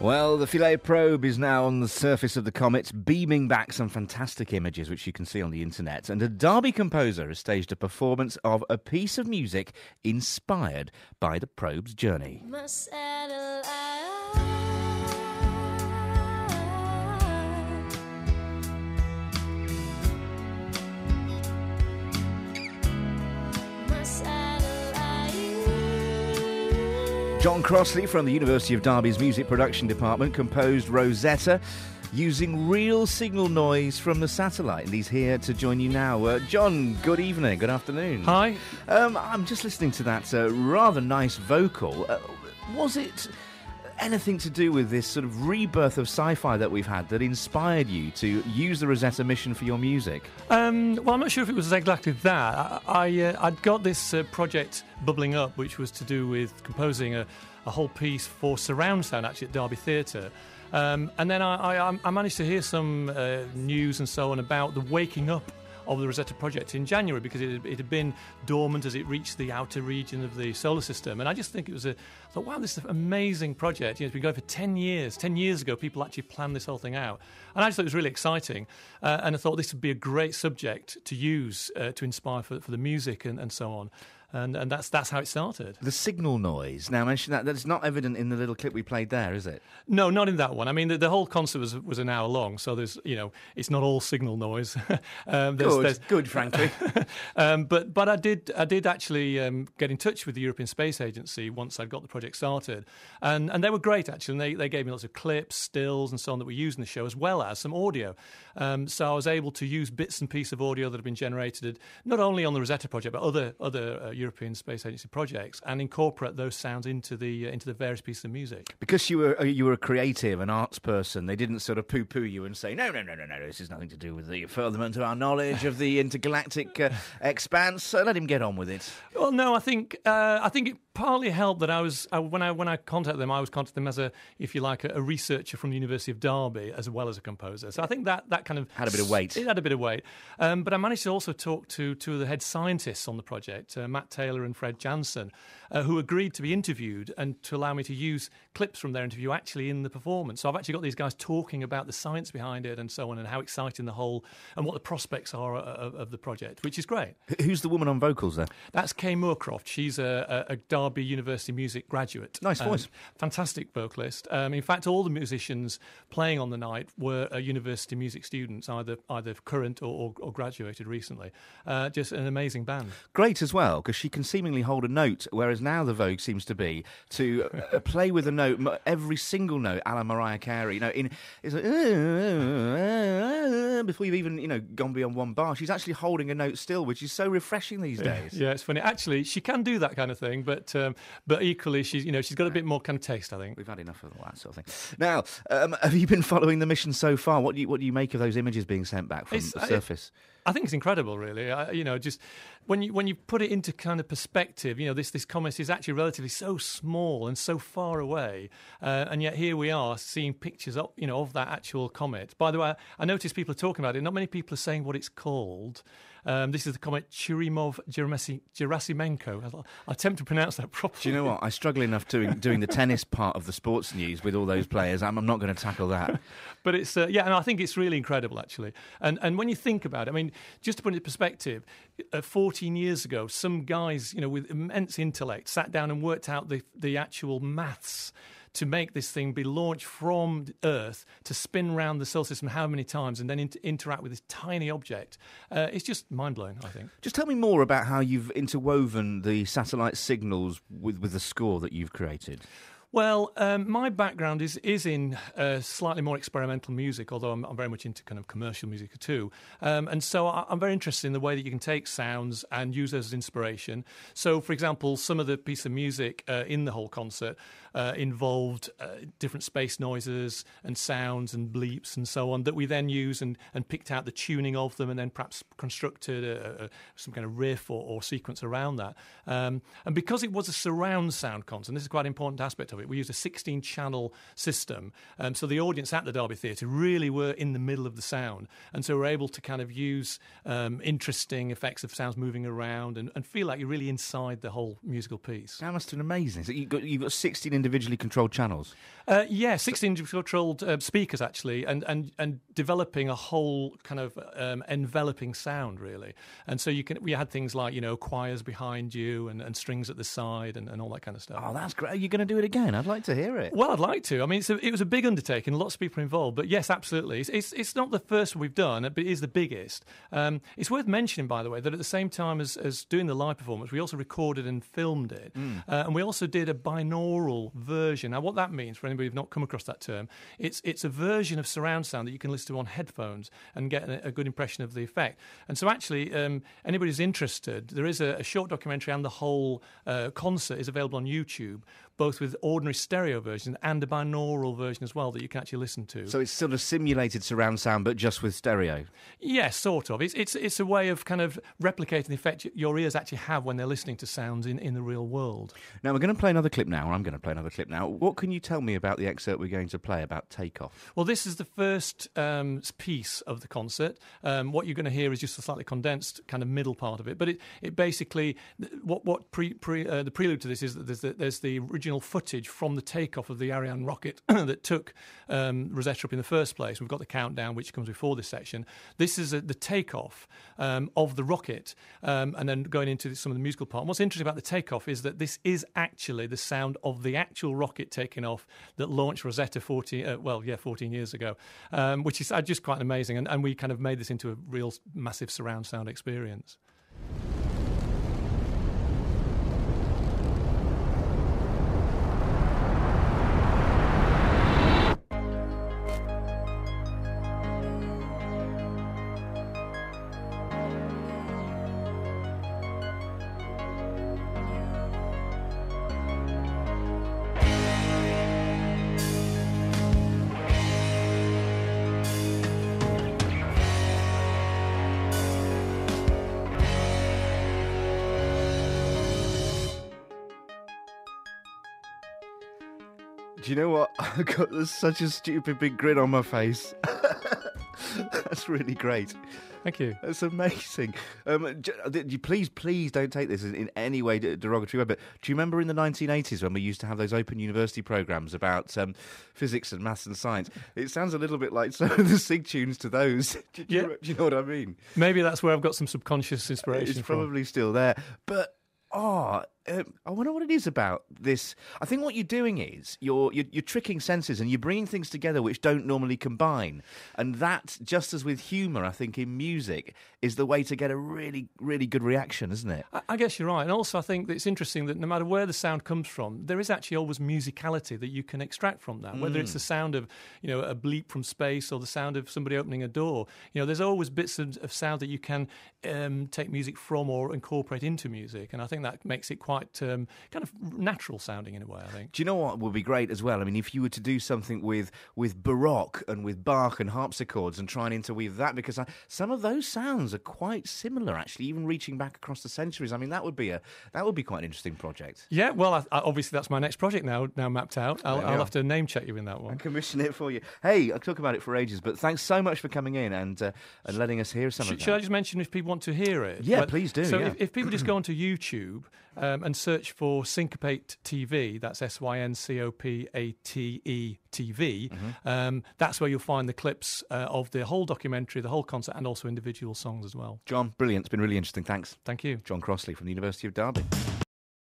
Well, the Philae probe is now on the surface of the comet, beaming back some fantastic images which you can see on the internet. And a Derby composer has staged a performance of a piece of music inspired by the probe's journey. John Crossley from the University of Derby's music production department composed Rosetta using real signal noise from the satellite, and he's here to join you now. John, good evening, good afternoon. Hi. I'm just listening to that rather nice vocal. Was it anything to do with this sort of rebirth of sci-fi that we've had that inspired you to use the Rosetta mission for your music? Well, I'm not sure if it was exactly that. I'd got this project bubbling up, which was to do with composing a whole piece for surround sound, actually, at Derby Theatre. And then I managed to hear some news and so on about the waking up of the Rosetta project in January, because it had been dormant as it reached the outer region of the solar system. And I just think I thought, wow, this is an amazing project. It's been going for 10 years. 10 years ago, people actually planned this whole thing out. And I just thought it was really exciting. And I thought this would be a great subject to use to inspire for the music and so on. And that's how it started. The signal noise. Now, mention that's not evident in the little clip we played there, is it? No, not in that one. I mean, the whole concert was an hour long, so there's, it's not all signal noise. Good, frankly. But I did actually get in touch with the European Space Agency once I'd got the project started, and they were great actually. And they gave me lots of clips, stills, and so on that we used in the show, as well as some audio. So I was able to use bits and pieces of audio that have been generated not only on the Rosetta project but other European Space Agency projects, and incorporate those sounds into the various pieces of music. Because you were a creative, an arts person, they didn't sort of poo-poo you and say, no, this has nothing to do with the furtherment of our knowledge of the intergalactic expanse. So let him get on with it. Well, no, I think it partly helped that when I contacted them, I was contacting them as a researcher from the University of Derby as well as a composer. So I think that kind of had a bit of weight. It had a bit of weight. But I managed to also talk to two of the head scientists on the project, Matt Taylor and Fred Jansen, who agreed to be interviewed and to allow me to use clips from their interview actually in the performance. So I've actually got these guys talking about the science behind it and so on, and how exciting the whole and what the prospects are of the project, which is great. Who's the woman on vocals there? That's Kay Moorcroft. She's a Derby University music graduate. Nice voice. Fantastic vocalist. In fact, all the musicians playing on the night were university music students, either current or graduated recently. Just an amazing band. Great as well, because she can seemingly hold a note, whereas now the vogue seems to be to play with a note, every single note, a la Mariah Carey. It's like, before you've even gone beyond one bar, she's actually holding a note still, which is so refreshing these days. Yeah, it's funny. Actually, she can do that kind of thing, but equally, she's got a bit more kind of taste, I think. We've had enough of all that sort of thing. Now, have you been following the mission so far? What do you make of those images being sent back from the surface? I think it's incredible, really. Just when you put it into kind of perspective, this comet is actually relatively so small and so far away, and yet here we are seeing pictures of that actual comet. By the way, I noticed people are talking about it. Not many people are saying what it's called. This is the comet churyumov-gerasimenko. I attempt to pronounce that properly. Do you know what? I struggle enough doing the tennis part of the sports news with all those players. I'm not going to tackle that. But it's and I think it's really incredible, actually. And when you think about it, I mean, just to put it in perspective, 14 years ago, some guys, with immense intellect, sat down and worked out the actual maths to make this thing be launched from Earth to spin around the solar system how many times and then interact with this tiny object. It's just mind-blowing, I think. Just tell me more about how you've interwoven the satellite signals with the score that you've created. Well, my background is in slightly more experimental music, although I'm very much into kind of commercial music too. And so I'm very interested in the way that you can take sounds and use those as inspiration. So, for example, some of the piece of music in the whole concert involved different space noises and sounds and bleeps and so on that we then use and picked out the tuning of them and then perhaps constructed some kind of riff or sequence around that. And because it was a surround sound concert, and this is quite an important aspect of it, we used a 16-channel system. So the audience at the Derby Theatre really were in the middle of the sound. And so we're able to kind of use interesting effects of sounds moving around and feel like you're really inside the whole musical piece. That must have been amazing. So you've got 16 individually controlled channels? 16 controlled speakers, actually, and developing a whole kind of enveloping sound, really. And so we had things like, choirs behind you and strings at the side and all that kind of stuff. Oh, that's great. Are you going to do it again? I'd like to hear it. Well, I'd like to. I mean, it was a big undertaking, lots of people involved, but yes, absolutely. It's not the first we've done, but it is the biggest. It's worth mentioning, by the way, that at the same time as doing the live performance, we also recorded and filmed it. And we also did a binaural version. Now, what that means, for anybody who's not come across that term, it's a version of surround sound that you can listen to on headphones and get a good impression of the effect. And so actually, anybody who's interested, there is a short documentary, and the whole concert is available on YouTube, both with ordinary stereo version and a binaural version as well that you can actually listen to. So it's sort of simulated surround sound, but just with stereo? Yes, sort of. It's a way of kind of replicating the effect your ears actually have when they're listening to sounds in the real world. Now, we're going to play another clip now, or I'm going to play another clip now. What can you tell me about the excerpt we're going to play about Takeoff? Well, this is the first piece of the concert. What you're going to hear is just a slightly condensed kind of middle part of it. But it basically, the prelude to this is that there's the original footage from the takeoff of the Ariane rocket that took Rosetta up in the first place. We've got the countdown, which comes before this section. This is the takeoff of the rocket, and then going into some of the musical part. And what's interesting about the takeoff is that this is actually the sound of the actual rocket taking off that launched Rosetta 14 years ago, which is just quite amazing. And we kind of made this into a real massive surround sound experience. Do you know what? I've got such a stupid big grin on my face. That's really great. Thank you. That's amazing. Please don't take this in any way derogatory way, but do you remember in the 1980s when we used to have those open university programmes about physics and maths and science? It sounds a little bit like some of the SIG tunes to those. Do you know what I mean? Maybe that's where I've got some subconscious inspiration It's probably still there. But, I wonder what it is about this. I think what you're doing is you're tricking senses and you're bringing things together which don't normally combine. And that, just as with humour, I think in music, is the way to get a really, really good reaction, isn't it? I guess you're right. And also I think that it's interesting that no matter where the sound comes from, there is actually always musicality that you can extract from that. Whether it's the sound of, a bleep from space or the sound of somebody opening a door. There's always bits of sound that you can take music from or incorporate into music. And I think that makes it quite kind of natural sounding in a way, I think. Do you know what would be great as well? I mean, if you were to do something with Baroque and with Bach and harpsichords and try and interweave that, because some of those sounds are quite similar, actually, even reaching back across the centuries. I mean, that would be quite an interesting project. Yeah, well, obviously that's my next project now mapped out. I'll have to name check you in that one. I'll commission it for you. Hey, I'll talk about it for ages, but thanks so much for coming in and letting us hear some of that. Should I just mention if people want to hear it? Yeah, please do. So if people just go onto YouTube and search for Syncopate TV, that's SYNCOPATE TV, that's where you'll find the clips of the whole documentary, the whole concert, and also individual songs as well. John, brilliant. It's been really interesting. Thanks. Thank you. John Crossley from the University of Derby.